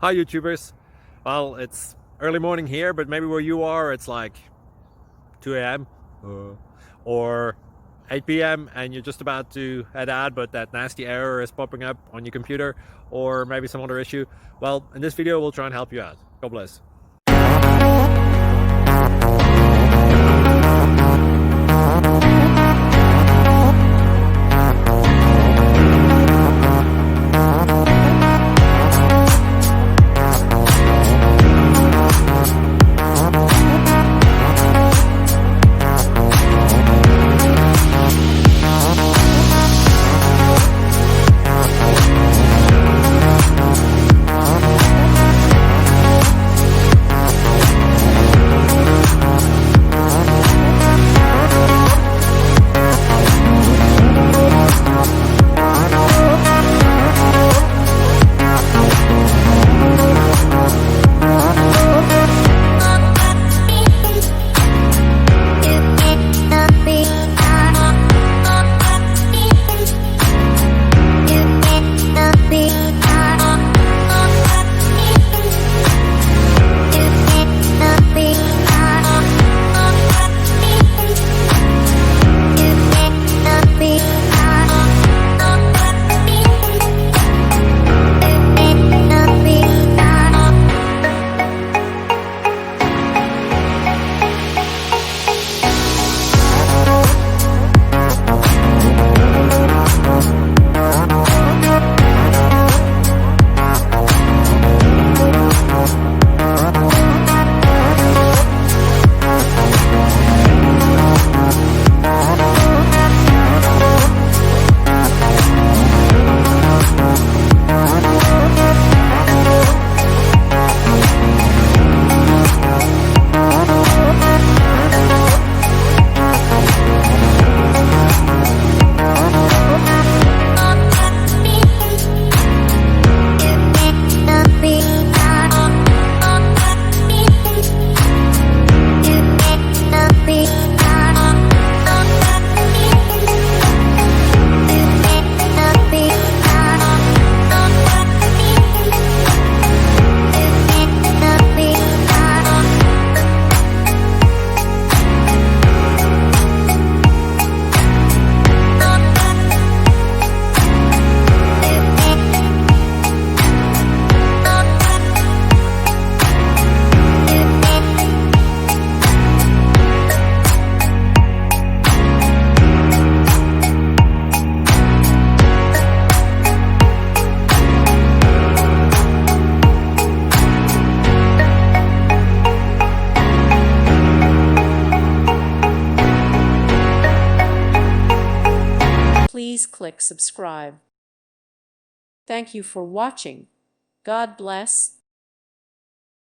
Hi YouTubers. Well, it's early morning here, but maybe where you are it's like 2 a.m. Or 8 p.m. and you're just about to head out, but that nasty error is popping up on your computer, or maybe some other issue. Well, in this video we'll try and help you out. God bless. Please click subscribe. Thank you for watching. God bless.